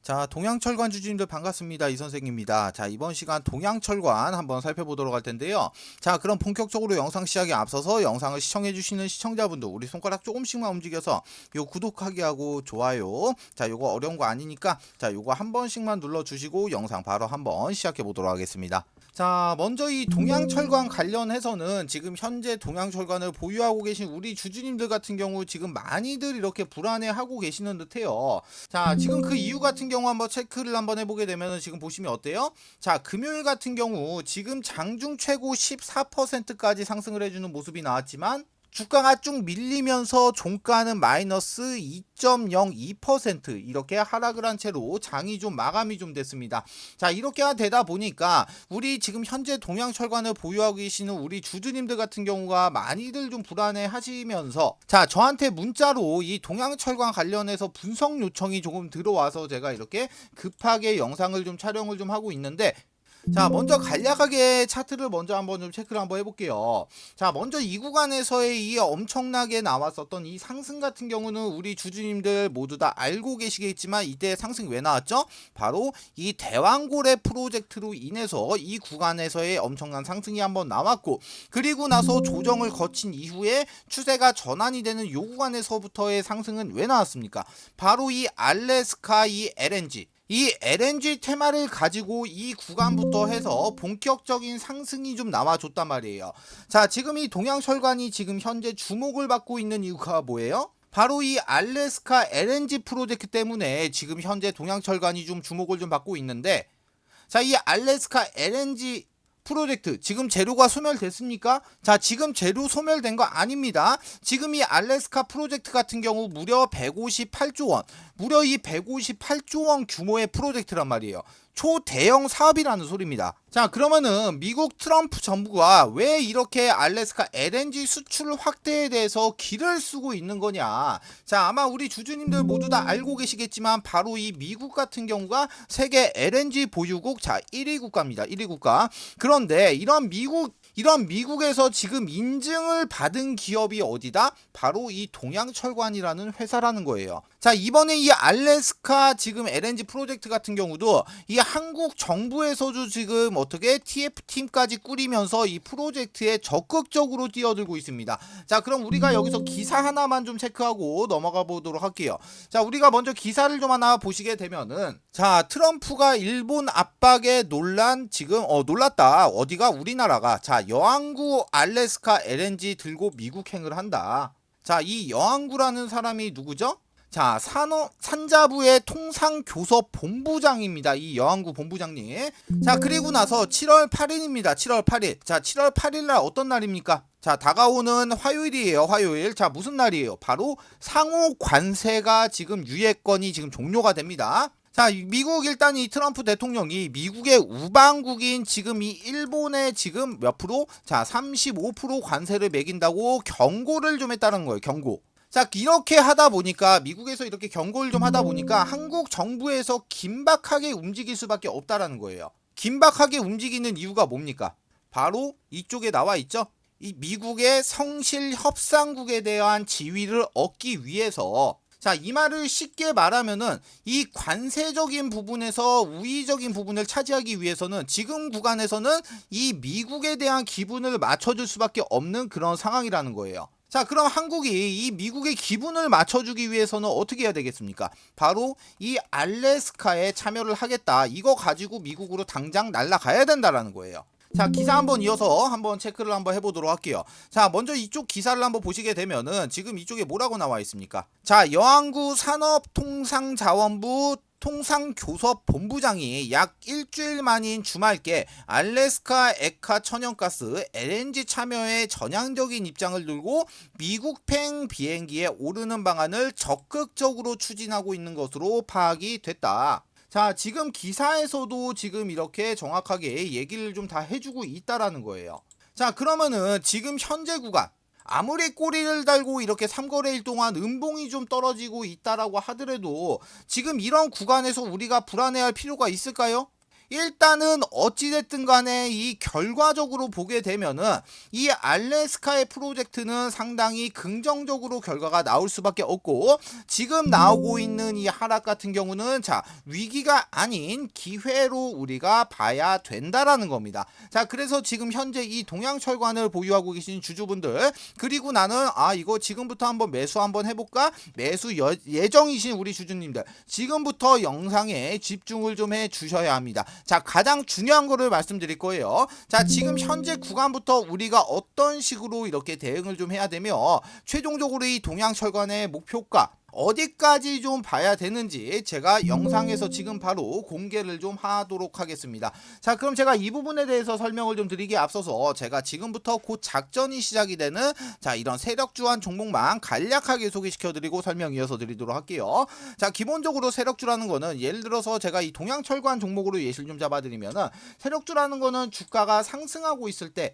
자, 동양철관 주주님들 반갑습니다. 이 선생입니다. 자, 이번 시간 동양철관 한번 살펴보도록 할 텐데요. 자, 그럼 본격적으로 영상 시작에 앞서서 영상을 시청해주시는 시청자분들, 우리 손가락 조금씩만 움직여서 요 구독하기 하고 좋아요. 자, 요거 어려운 거 아니니까 자, 요거 한 번씩만 눌러주시고 영상 바로 한번 시작해 보도록 하겠습니다. 자, 먼저 이 동양철관 관련해서는 지금 현재 동양철관을 보유하고 계신 우리 주주님들 같은 경우 지금 많이들 이렇게 불안해하고 계시는 듯해요. 자, 지금 그 이유 같은 경우 한번 체크를 한번 해보게 되면 지금 보시면 어때요? 자, 금요일 같은 경우 지금 장중 최고 14%까지 상승을 해주는 모습이 나왔지만 주가가 쭉 밀리면서 종가는 마이너스 2.02% 이렇게 하락을 한 채로 장이 좀 마감이 좀 됐습니다. 자, 이렇게 되다 보니까 우리 지금 현재 동양철관을 보유하고 계시는 우리 주주님들 같은 경우가 많이들 좀 불안해 하시면서 자, 저한테 문자로 이 동양철관 관련해서 분석 요청이 조금 들어와서 제가 이렇게 급하게 영상을 좀 촬영을 좀 하고 있는데, 자, 먼저 간략하게 차트를 먼저 한번 좀 체크를 한번 해볼게요. 자, 먼저 이 구간에서의 이 엄청나게 나왔었던 이 상승 같은 경우는 우리 주주님들 모두 다 알고 계시겠지만 이때 상승이 왜 나왔죠? 바로 이 대왕고래 프로젝트로 인해서 이 구간에서의 엄청난 상승이 한번 나왔고, 그리고 나서 조정을 거친 이후에 추세가 전환이 되는 이 구간에서부터의 상승은 왜 나왔습니까? 바로 이 알래스카 이 LNG 테마를 가지고 이 구간부터 해서 본격적인 상승이 좀 나와줬단 말이에요. 자, 지금 이 동양철관이 지금 현재 주목을 받고 있는 이유가 뭐예요? 바로 이 알래스카 LNG 프로젝트 때문에 지금 현재 동양철관이 좀 주목을 좀 받고 있는데, 자, 이 알래스카 LNG 프로젝트 지금 재료가 소멸됐습니까? 자, 지금 재료 소멸된 거 아닙니다. 지금 이 알래스카 프로젝트 같은 경우 무려 158조 원, 무려 이 158조 원 규모의 프로젝트란 말이에요. 초대형 사업이라는 소리입니다. 자, 그러면은 미국 트럼프 정부가 왜 이렇게 알래스카 LNG 수출 확대에 대해서 기를 쓰고 있는 거냐? 자, 아마 우리 주주님들 모두 다 알고 계시겠지만 바로 이 미국 같은 경우가 세계 LNG 보유국 자 1위 국가입니다. 1위 국가. 그런데 이런 미국에서 지금 인증을 받은 기업이 어디다? 바로 이 동양철관이라는 회사라는 거예요. 자, 이번에 이 알래스카 지금 LNG 프로젝트 같은 경우도 이 한국 정부에서도 지금 어떻게 TF팀까지 꾸리면서 이 프로젝트에 적극적으로 뛰어들고 있습니다. 자, 그럼 우리가 여기서 기사 하나만 좀 체크하고 넘어가 보도록 할게요. 자, 우리가 먼저 기사를 좀 하나 보시게 되면은, 자, 트럼프가 일본 압박에 논란 지금 놀랐다. 어디가? 우리나라가. 자, 여항구 알래스카 LNG 들고 미국행을 한다. 자, 이 여항구라는 사람이 누구죠? 자, 산자부의 통상교섭 본부장입니다. 이 여항구 본부장님. 자, 그리고 나서 7월 8일입니다. 7월 8일. 자, 7월 8일 날 어떤 날입니까? 자, 다가오는 화요일이에요. 화요일. 자, 무슨 날이에요? 바로 상호 관세가 지금 유예권이 지금 종료가 됩니다. 자, 미국 일단 이 트럼프 대통령이 미국의 우방국인 지금 이 일본에 지금 몇 프로? 자, 35% 관세를 매긴다고 경고를 좀 했다는 거예요. 경고. 자, 이렇게 하다 보니까 미국에서 이렇게 경고를 좀 하다 보니까 한국 정부에서 긴박하게 움직일 수밖에 없다라는 거예요. 긴박하게 움직이는 이유가 뭡니까? 바로 이쪽에 나와 있죠. 이 미국의 성실 협상국에 대한 지위를 얻기 위해서, 자, 이 말을 쉽게 말하면은 이 관세적인 부분에서 우위적인 부분을 차지하기 위해서는 지금 구간에서는 이 미국에 대한 기분을 맞춰줄 수밖에 없는 그런 상황이라는 거예요. 자, 그럼 한국이 이 미국의 기분을 맞춰주기 위해서는 어떻게 해야 되겠습니까? 바로 이 알래스카에 참여를 하겠다. 이거 가지고 미국으로 당장 날아가야 된다라는 거예요. 자, 기사 한번 이어서 한번 체크를 한번 해보도록 할게요. 자, 먼저 이쪽 기사를 한번 보시게 되면은 지금 이쪽에 뭐라고 나와 있습니까? 자, 여항구 산업통상자원부 통상교섭 본부장이 약 일주일 만인 주말께 알래스카 에카 천연가스 LNG 참여에 전향적인 입장을 들고 미국행 비행기에 오르는 방안을 적극적으로 추진하고 있는 것으로 파악이 됐다. 자, 지금 기사에서도 지금 이렇게 정확하게 얘기를 좀 다 해주고 있다라는 거예요. 자, 그러면은 지금 현재 구간 아무리 꼬리를 달고 이렇게 3거래일 동안 음봉이 좀 떨어지고 있다라고 하더라도 지금 이런 구간에서 우리가 불안해할 필요가 있을까요? 일단은 어찌됐든 간에 이 결과적으로 보게 되면은 이 알래스카의 프로젝트는 상당히 긍정적으로 결과가 나올 수밖에 없고, 지금 나오고 있는 이 하락 같은 경우는 자, 위기가 아닌 기회로 우리가 봐야 된다라는 겁니다. 자, 그래서 지금 현재 이 동양철관을 보유하고 계신 주주분들, 그리고 나는 이거 지금부터 한번 매수 한번 해볼까? 매수 예정이신 우리 주주님들, 지금부터 영상에 집중을 좀 해 주셔야 합니다. 자, 가장 중요한 거를 말씀드릴 거예요. 자, 지금 현재 구간부터 우리가 어떤 식으로 이렇게 대응을 좀 해야 되며, 최종적으로 이 동양철관의 목표가 어디까지 좀 봐야 되는지 제가 영상에서 지금 바로 공개를 좀 하도록 하겠습니다. 자, 그럼 제가 이 부분에 대해서 설명을 좀 드리기에 앞서서 제가 지금부터 곧 작전이 시작이 되는 자, 이런 세력주한 종목만 간략하게 소개시켜 드리고 설명 이어서 드리도록 할게요. 자, 기본적으로 세력주라는 거는 예를 들어서 제가 이 동양철관 종목으로 예시를 좀 잡아드리면은, 세력주라는 거는 주가가 상승하고 있을 때,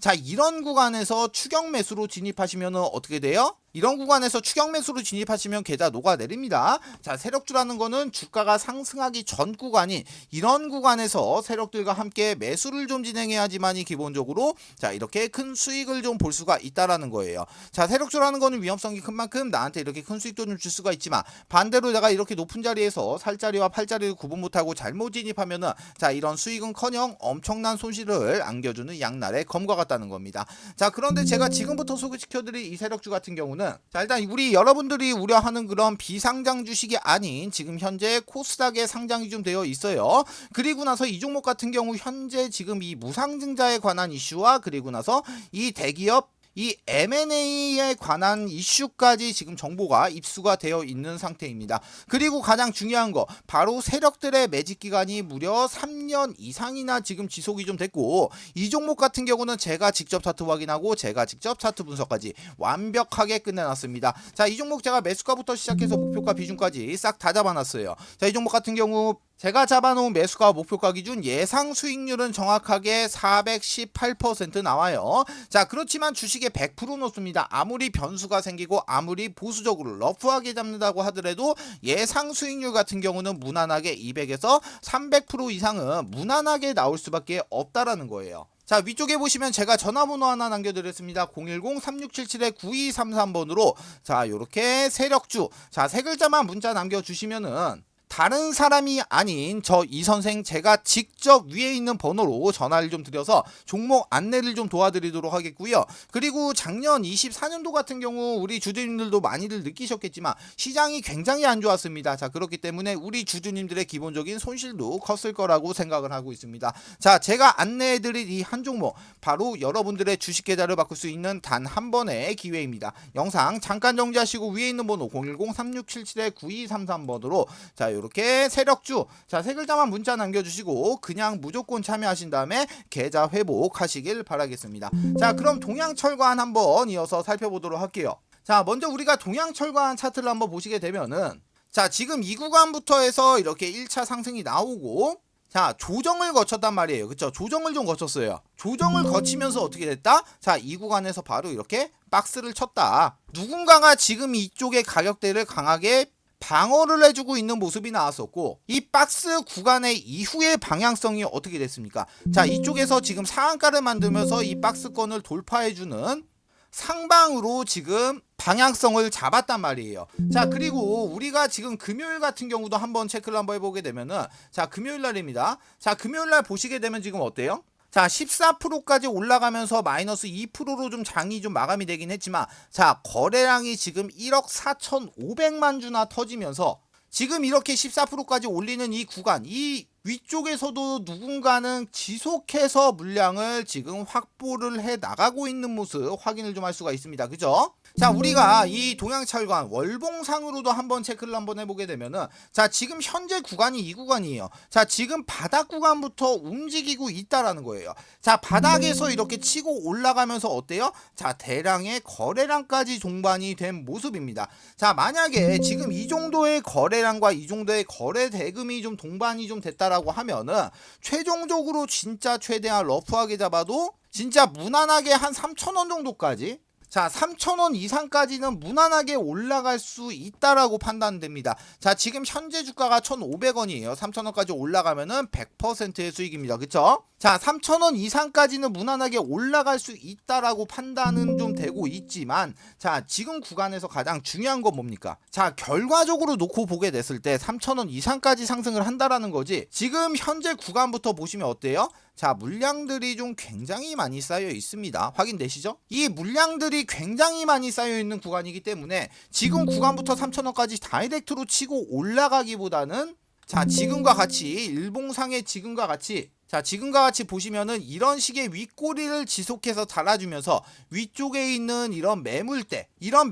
자, 이런 구간에서 추격 매수로 진입하시면 어떻게 돼요? 이런 구간에서 추격 매수로 진입하시면 계좌 녹아내립니다. 자, 세력주라는 거는 주가가 상승하기 전 구간인 이런 구간에서 세력들과 함께 매수를 좀 진행해야지만이 기본적으로 자, 이렇게 큰 수익을 좀 볼 수가 있다라는 거예요. 자, 세력주라는 거는 위험성이 큰 만큼 나한테 이렇게 큰 수익도 좀 줄 수가 있지만, 반대로 내가 이렇게 높은 자리에서 살자리와 팔자리를 구분 못하고 잘못 진입하면은 자, 이런 수익은커녕 엄청난 손실을 안겨주는 양날의 검과 같다는 겁니다. 자, 그런데 제가 지금부터 소개시켜드릴 이 세력주 같은 경우는, 자, 일단 우리 여러분들이 우려하는 그런 비상장 주식이 아닌 지금 현재 코스닥에 상장이 좀 되어 있어요. 그리고 나서 이 종목 같은 경우 현재 지금 이 무상증자에 관한 이슈와, 그리고 나서 이 대기업 이 M&A에 관한 이슈까지 지금 정보가 입수가 되어 있는 상태입니다. 그리고 가장 중요한 거, 바로 세력들의 매집 기간이 무려 3년 이상이나 지금 지속이 좀 됐고, 이 종목 같은 경우는 제가 직접 차트 확인하고 제가 직접 차트 분석까지 완벽하게 끝내놨습니다. 자, 이 종목 제가 매수가부터 시작해서 목표가 비중까지 싹 다 잡아놨어요. 자, 이 종목 같은 경우 제가 잡아놓은 매수가 목표가 기준 예상 수익률은 정확하게 418% 나와요. 자, 그렇지만 주식에 100% 넣습니다. 아무리 변수가 생기고 아무리 보수적으로 러프하게 잡는다고 하더라도 예상 수익률 같은 경우는 무난하게 200에서 300% 이상은 무난하게 나올 수밖에 없다라는 거예요. 자, 위쪽에 보시면 제가 전화번호 하나 남겨드렸습니다. 010-3677-9233번으로 자, 요렇게 세력주, 자, 세 글자만 문자 남겨주시면은 다른 사람이 아닌 저 이 선생 제가 직접 위에 있는 번호로 전화를 좀 드려서 종목 안내를 좀 도와드리도록 하겠고요. 그리고 작년 24년도 같은 경우 우리 주주님들도 많이들 느끼셨겠지만 시장이 굉장히 안 좋았습니다. 자, 그렇기 때문에 우리 주주님들의 기본적인 손실도 컸을 거라고 생각을 하고 있습니다. 자, 제가 안내해드릴 이 한 종목, 바로 여러분들의 주식 계좌를 바꿀 수 있는 단 한 번의 기회입니다. 영상 잠깐 정지하시고 위에 있는 번호 010-3677-9233번으로 자, 이렇게 세력주, 자, 세 글자만 문자 남겨주시고 그냥 무조건 참여하신 다음에 계좌 회복하시길 바라겠습니다. 자, 그럼 동양철관 한번 이어서 살펴보도록 할게요. 자, 먼저 우리가 동양철관 차트를 한번 보시게 되면은, 자, 지금 이 구간부터 해서 이렇게 1차 상승이 나오고, 자, 조정을 거쳤단 말이에요. 그쵸? 조정을 좀 거쳤어요. 조정을 거치면서 어떻게 됐다? 자, 이 구간에서 바로 이렇게 박스를 쳤다. 누군가가 지금 이쪽의 가격대를 강하게 방어를 해주고 있는 모습이 나왔었고, 이 박스 구간의 이후의 방향성이 어떻게 됐습니까? 자, 이쪽에서 지금 상한가를 만들면서 이 박스권을 돌파해주는 상방으로 지금 방향성을 잡았단 말이에요. 자, 그리고 우리가 지금 금요일 같은 경우도 한번 체크를 한번 해보게 되면은, 자, 금요일 날입니다. 자, 금요일 날 보시게 되면 지금 어때요? 자, 14%까지 올라가면서 마이너스 2%로 좀 장이 좀 마감이 되긴 했지만, 자, 거래량이 지금 1억 4,500만 주나 터지면서 지금 이렇게 14%까지 올리는 이 구간, 이 위쪽에서도 누군가는 지속해서 물량을 지금 확보를 해 나가고 있는 모습 확인을 좀 할 수가 있습니다. 그죠? 자, 우리가 이 동양철관 월봉상으로도 한번 체크를 한번 해보게 되면은, 자, 지금 현재 구간이 이 구간이에요. 자, 지금 바닥 구간부터 움직이고 있다라는 거예요. 자, 바닥에서 이렇게 치고 올라가면서 어때요? 자, 대량의 거래량까지 동반이 된 모습입니다. 자, 만약에 지금 이 정도의 거래량과 이 정도의 거래 대금이 좀 동반이 좀 됐다라고 하면은, 최종적으로 진짜 최대한 러프하게 잡아도 진짜 무난하게 한 3,000원 정도까지, 자, 3,000원 이상까지는 무난하게 올라갈 수 있다라고 판단됩니다. 자, 지금 현재 주가가 1,500원이에요. 3,000원까지 올라가면은 100%의 수익입니다. 그쵸? 자, 3,000원 이상까지는 무난하게 올라갈 수 있다라고 판단은 좀 되고 있지만, 자, 지금 구간에서 가장 중요한 건 뭡니까? 자, 결과적으로 놓고 보게 됐을 때 3,000원 이상까지 상승을 한다라는 거지. 지금 현재 구간부터 보시면 어때요? 자, 물량들이 좀 굉장히 많이 쌓여 있습니다. 확인되시죠? 이 물량들이 굉장히 많이 쌓여 있는 구간이기 때문에 지금 구간부터 3,000원까지 다이렉트로 치고 올라가기보다는, 자, 지금과 같이 일봉상의 지금과 같이, 자, 지금과 같이 보시면은 이런 식의 윗꼬리를 지속해서 달아주면서 위쪽에 있는 이런 매물대, 이런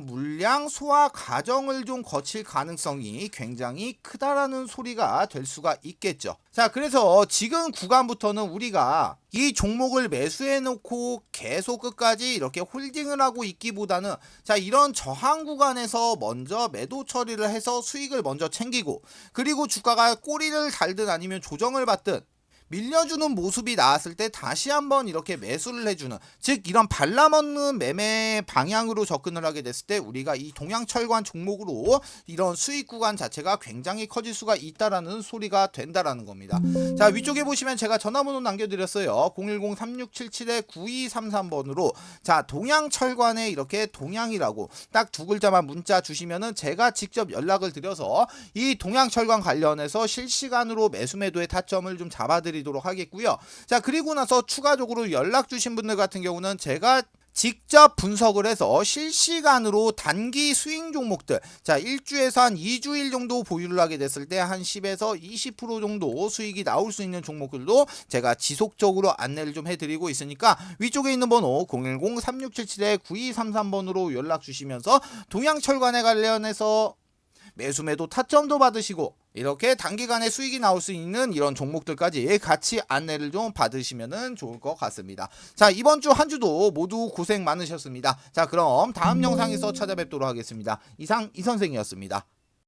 물량 소화 과정을 좀 거칠 가능성이 굉장히 크다라는 소리가 될 수가 있겠죠. 자, 그래서 지금 구간부터는 우리가 이 종목을 매수해 놓고 계속 끝까지 이렇게 홀딩을 하고 있기보다는, 자, 이런 저항 구간에서 먼저 매도 처리를 해서 수익을 먼저 챙기고, 그리고 주가가 꼬리를 달든 아니면 조정을 받든 밀려주는 모습이 나왔을 때 다시 한번 이렇게 매수를 해주는, 즉 이런 발라먹는 매매 방향으로 접근을 하게 됐을 때 우리가 이 동양철관 종목으로 이런 수익 구간 자체가 굉장히 커질 수가 있다라는 소리가 된다라는 겁니다. 자, 위쪽에 보시면 제가 전화번호 남겨드렸어요. 010-3677-9233번으로 자, 동양철관에 이렇게 동양이라고 딱 두 글자만 문자 주시면은 제가 직접 연락을 드려서 이 동양철관 관련해서 실시간으로 매수 매도의 타점을 좀 잡아드리도록 하겠고요. 자, 그리고 나서 추가적으로 연락 주신 분들 같은 경우는 제가 직접 분석을 해서 실시간으로 단기 스윙 종목들, 자, 1주에서 한 2주일 정도 보유를 하게 됐을 때 한 10에서 20% 정도 수익이 나올 수 있는 종목들도 제가 지속적으로 안내를 좀 해드리고 있으니까 위쪽에 있는 번호 010-3677-9233번으로 연락 주시면서 동양철관에 관련해서 매수 매도 타점도 받으시고 이렇게 단기간에 수익이 나올 수 있는 이런 종목들까지 같이 안내를 좀 받으시면 좋을 것 같습니다. 자, 이번 주 한 주도 모두 고생 많으셨습니다. 자, 그럼 다음 영상에서 찾아뵙도록 하겠습니다. 이상 이 선생이었습니다.